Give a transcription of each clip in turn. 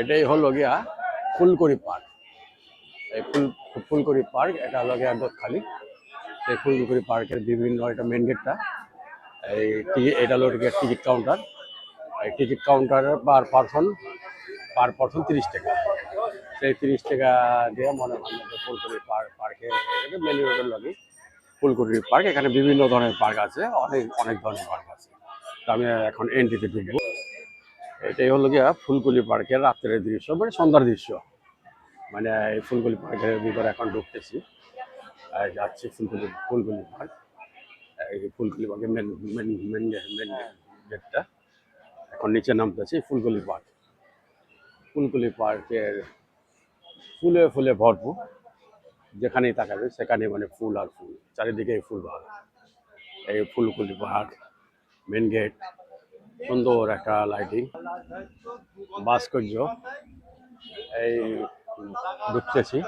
এটাই হলো গিয়া ফুলকড়ি পার্ক। এই ফুলকড়ি পার্ক এটা হলো গিয়া দোতখালি। এই ফুলকড়ি পার্কের বিভিন্ন এটা মেন গেটটা। এই এটা হলো গিয়া টিকিট কাউন্টার। এই টিকিট কাউন্টারের পার পারসন 30 টাকা। সেই 30 টাকা দিয়ে মনে হয় যে ফুলকড়ি পার্কে মেন রোডের লগে ফুলকড়ি পার্ক। এখানে বিভিন্ন ধরনের পার্ক আছে, অনেক অনেক ধরনের পার্ক আছে। তো আমি এখন এন্ট্রিতে ঢুকবো। এটাই হলো গিয়া ফুলকলি পার্কের রাত্রের দৃশ্য, মানে সন্ধ্যার দৃশ্য। মানে এই ফুলকলি পার্কের ভিতরে এখন ঢুকতেছি, যাচ্ছি ফুলকলি পার্ক। এই ফুলকলি পার্কের মেন মেন মেন মেন গেটটা। এখন নিচে নামতেছি। ফুলকলি পার্কের ফুলে ফুলে ভরপুর। যেখানেই তাকাবে সেখানেই মানে ফুল আর ফুল, চারিদিকে ফুল বাগান। এই ফুলকলি পার্ক মেন গেট, সুন্দর একটা লাইটিং, ভাস্কর্য। এই ঢুকতেছি,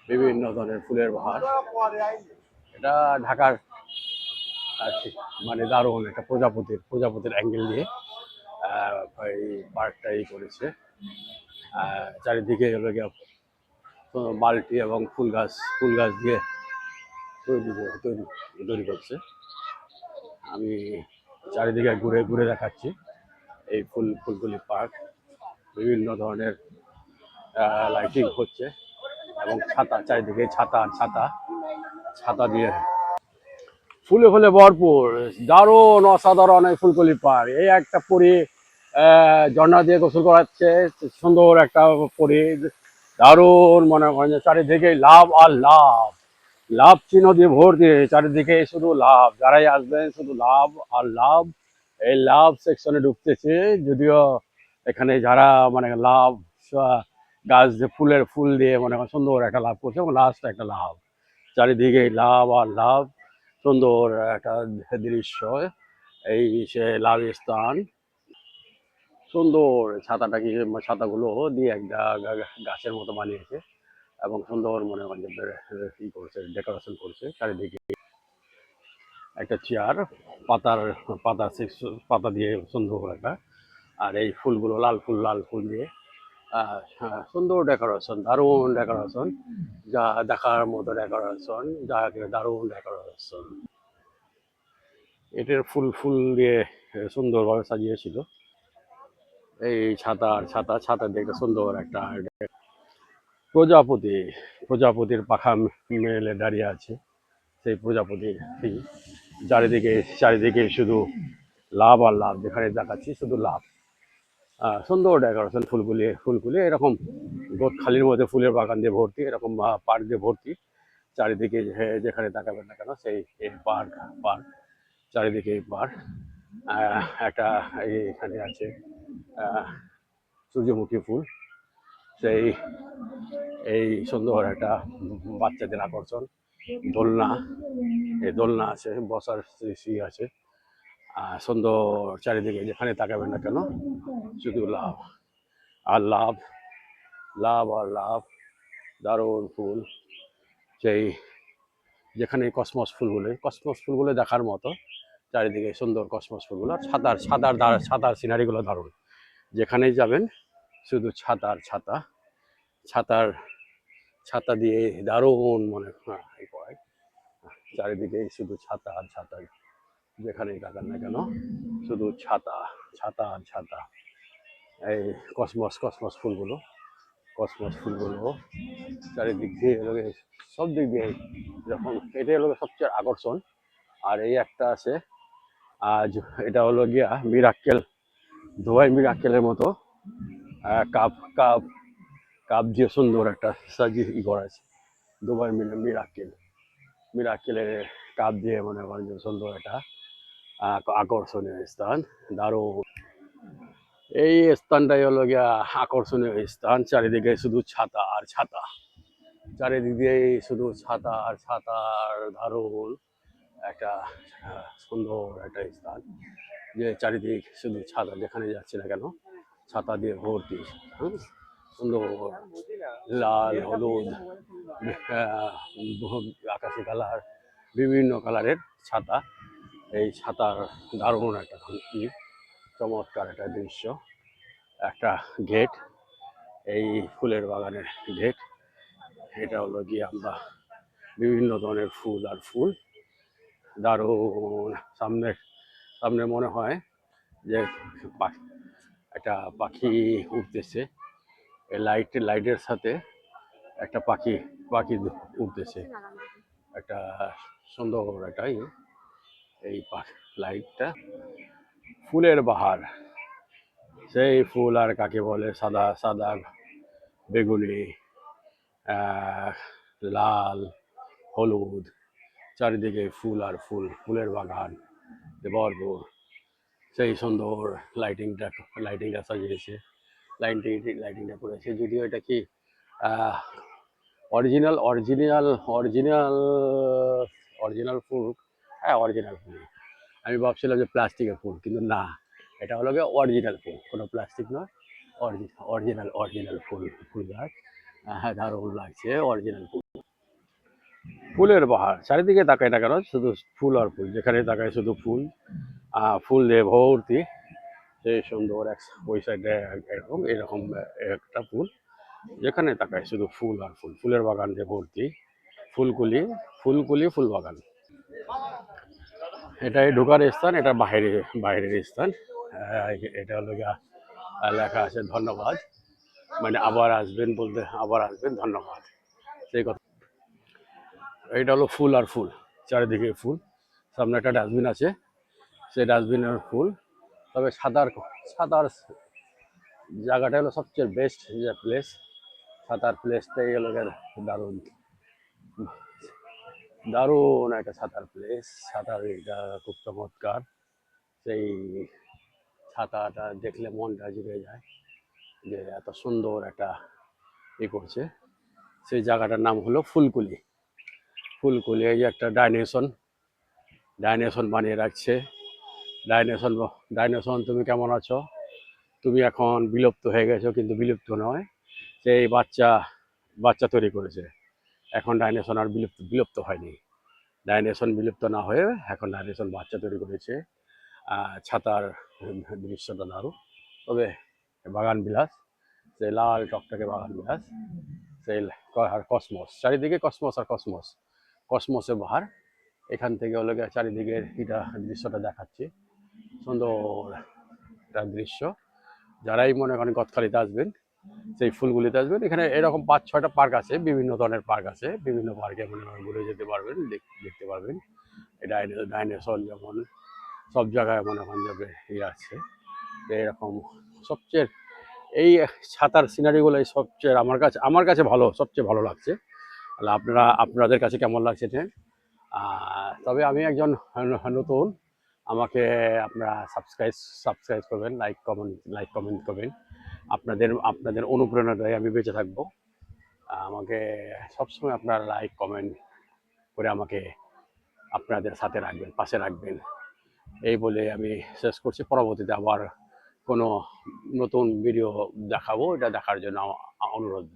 বিভিন্ন ধরনের ফুলের বাহার। এটা ঢাকার মানে দারুণ একটা প্রজাপতির অ্যাঙ্গেল দিয়ে এই পার্কটা করেছে। চারিদিকে হলো গিয়ে বালতি এবং ফুল গাছ দিয়ে তৈরি করছে। আমি চারিদিকে ঘুরে ঘুরে দেখাচ্ছি এই ফুলগুলি পার্ক। বিভিন্ন ধরনের লাইটিং হচ্ছে এবং ছাতা, চারিদিকে ছাতা দিয়ে ফুলে ফুলে ভরপুর। দারুণ অসাধারণ এই ফুলকলি পার্ক। এই একটা পরি ঝর্ণা দিয়ে গোসল করাচ্ছে, সুন্দর একটা পরি। দারুণ মনে হয় যে চারিদিকে লাভ আর লাভ, লাভ চিহ্ন দিয়ে ভর্তি। চারিদিকে শুধু লাভ, যারাই আসবেন শুধু লাভ আর লাভ। এই লাভ সেকশনে ঢুকতেছে। যদিও এখানে যারা মানে লাভ গাছ দিয়ে ফুল দিয়ে মনে হয় সুন্দর একটা লাভ করছে এবং লাস্ট একটা লাভ। চারিদিকে লাভ আর লাভ, সুন্দর একটা দৃশ্য। এই সে লাভ স্থান। সুন্দর ছাতাগুলো দিয়ে একটা গাছের মতো বানিয়েছে এবং সুন্দর মনে হয় করছে, ডেকোরেশন করছে। চারিদিকে একটা চেয়ার, পাতা দিয়ে সুন্দর একটা। আর এই ফুলগুলো লাল ফুল দিয়ে সুন্দর ডেকোরেশন, দারুণ ডেকোরেশন, যা দেখার মতো ডেকোরেশন, দারুণ ডেকোরেশন। এটার ফুল দিয়ে সুন্দরভাবে সাজিয়েছিল। এই ছাতা দেখে সুন্দর একটা প্রজাপতি, প্রজাপতির পাখা মেলে দাঁড়িয়ে আছে। সেই প্রজাপতি চারিদিকে শুধু লাভ আর লাভ, যেখানে দেখাচ্ছি শুধু লাভ। সুন্দর ডেকোরেশন, ফুলগুলি এরকম খালির মধ্যে ফুলের বাগান দিয়ে ভর্তি, এরকম পার্ক দিয়ে ভর্তি। চারিদিকে যেখানে তাকাবেন না কেন সেই পার্ক, চারিদিকে পার্ক। একটা এখানে আছে সূর্যমুখী ফুল। সেই এই সুন্দর একটা বাচ্চাদের আকর্ষণ দোলনা। এই দোলনা আছে, বসার আছে। সুন্দর চারিদিকে যেখানে তাকাবেন না কেন শুধু লাভ আর লাভ, লাভ আর লাভ। দারুণ ফুল। সেই যেখানে কসমস ফুলগুলো দেখার মতো। চারিদিকে সুন্দর কসমস ফুলগুলো। আর ছাতার সিনারিগুলো দারুণ। যেখানেই যাবেন শুধু ছাতার ছাতা দিয়ে দারুণ মনে হয়। চারিদিকে শুধু ছাতা, যেখানেই তাকান না কেন শুধু ছাতা। এই কসমস ফুলগুলো চারিদিক দিয়ে সব দিক দিয়ে এরকম। এটাই হলো সবচেয়ে আকর্ষণ। আর এই একটা আছে, আজ এটা হলো গিয়া দুবাই মিরাক্কেলের মতো কাপ কাপ কাপ দিয়ে সুন্দর একটা সাজিয়ে করা আছে। দুবাই মিরাক্কেলের কাপ দিয়ে মনে করেন যে সুন্দর একটা আকর্ষণীয় স্থান। দারুণ এই স্থানটাই হলো গিয়া আকর্ষণীয় স্থান। চারিদিকে শুধু চারিদিকে শুধু ছাতা আর দারুণ একটা সুন্দর একটা স্থান। যে চারিদিক শুধু ছাতা, যেখানে যাচ্ছে না কেন ছাতা দিয়ে ভর্তি। সুন্দর লাল, হলুদ, আকাশি কালার, বিভিন্ন কালারের ছাতা। এই ছাতার দারুণ একটা চমৎকার একটা দৃশ্য। একটা গেট, এই ফুলের বাগানের গেট। এটা হলো গিয়ে আমরা বিভিন্ন ধরনের ফুল আর ফুল, দারুণ। সামনে সামনে মনে হয় যে একটা পাখি উঠতেছে, এই লাইটের সাথে একটা পাখি পাখি উঠতেছে, একটা সুন্দর একটা এই লাইটটা। ফুলের বাহার, সেই ফুল আর কাকে বলে, সাদা সাদা, বেগুনি, লাল, হলুদ, চারিদিকে ফুল আর ফুল, ফুলের বাগান ভরপুর। সেই সুন্দর লাইটিংটা সাজিয়েছে, লাইটিংটা করেছে। যদিও এটা কি অরিজিনাল অরিজিনাল অরিজিনাল অরিজিনাল ফুল, হ্যাঁ অরিজিনাল ফুল। আমি ভাবছিলাম যে প্লাস্টিকের ফুল, কিন্তু না, এটা হলো গিয়ে অরিজিনাল ফুল, কোনো প্লাস্টিক নয়, অরিজিনাল অরিজিনাল ফুল, ফুল গাছ। হ্যাঁ, দারুণ লাগছে, অরিজিনাল ফুল। ফুলের বাহার, চারিদিকে তাকায় না কেন শুধু ফুল আর ফুল, যেখানে তাকায় শুধু ফুল, ফুল দিয়ে ভর্তি। সেই সুন্দর ওই সাইডে এরকম এরকম একটা ফুল, যেখানে তাকায় শুধু ফুল আর ফুল, ফুলের বাগান যে ভর্তি। ফুলকুলি, ফুলকুলি ফুল বাগান। এটাই ঢোকার স্থান, এটা বাইরের স্থান। এটা হলো গিয়া লেখা আছে ধন্যবাদ, মানে আবার আসবেন বলতে, আবার আসবেন ধন্যবাদ, সেই কথা। এটা হলো ফুল আর ফুল, চারিদিকে ফুল। সামনে একটা ডাস্টবিন আছে, সেই ডাস্টবিনের ফুল। তবে সাঁতার সাঁতার জায়গাটা হলো সবচেয়ে বেস্ট যে প্লেস, সাঁতার প্লেসটাই হলো দারুণ, দারুণ একটা সাঁতার প্লেস। সাঁতার এটা খুব চমৎকার। সেই ছাতাটা দেখলে মনটা জুড়ে যায় যে এত সুন্দর একটা করছে। সেই জায়গাটার নাম হলো ফুলকুলি। ফুলকুলি, এই যে একটা ডাইনেশন বানিয়ে রাখছে। ডাইনেশন, ডাইনেশন তুমি কেমন আছো? তুমি এখন বিলুপ্ত হয়ে গেছো, কিন্তু বিলুপ্ত নয়, সেই বাচ্চা বাচ্চা তৈরি করেছে। এখন ডাইনেশন আর বিলুপ্ত হয়নি। ডাইনেশন বিলুপ্ত না হয়ে এখন ডাইনেশন বাচ্চা তৈরি করেছে। ছাতার দৃশ্যটা দারুণ। তবে বাগান বিলাস, সেই লাল টকটকে বাগান বিলাস, সেই আর কসমস, চারিদিকে কসমস আর কসমস, কসমসের বাহার। এখান থেকে হলো গিয়ে চারিদিকের এটা দৃশ্যটা দেখাচ্ছি, সুন্দর একটা দৃশ্য। যারাই মনে করেন গদখালিতে আসবেন, সেই ফুলগুলিতে আসবেন, এখানে এরকম 5-6টা পার্ক আছে, বিভিন্ন ধরনের পার্ক আছে, বিভিন্ন পার্কে মনে করেন ঘুরে যেতে পারবেন, দেখতে পারবেন। ডাইনোসর যেমন সব জায়গায় মনে করেন যাবে আছে, এরকম সবচেয়ে এই ছাতার সিনারিগুলোই সবচেয়ে আমার কাছে ভালো, সবচেয়ে ভালো লাগছে। তাহলে আপনাদের কাছে কেমন লাগছে এটা? তবে আমি একজন নতুন, আমাকে আপনারা সাবস্ক্রাইব করবেন, লাইক কমেন্ট করবেন। আপনাদের অনুপ্রেরণায় আমি বেঁচে থাকবো। আমাকে সবসময় আপনারা লাইক কমেন্ট করে আমাকে আপনাদের সাথে রাখবেন, পাশে রাখবেন, এই বলে আমি শেষ করছি। পরবর্তীতে আবার কোনো নতুন ভিডিও দেখাবো, এটা দেখার জন্য অনুরোধ।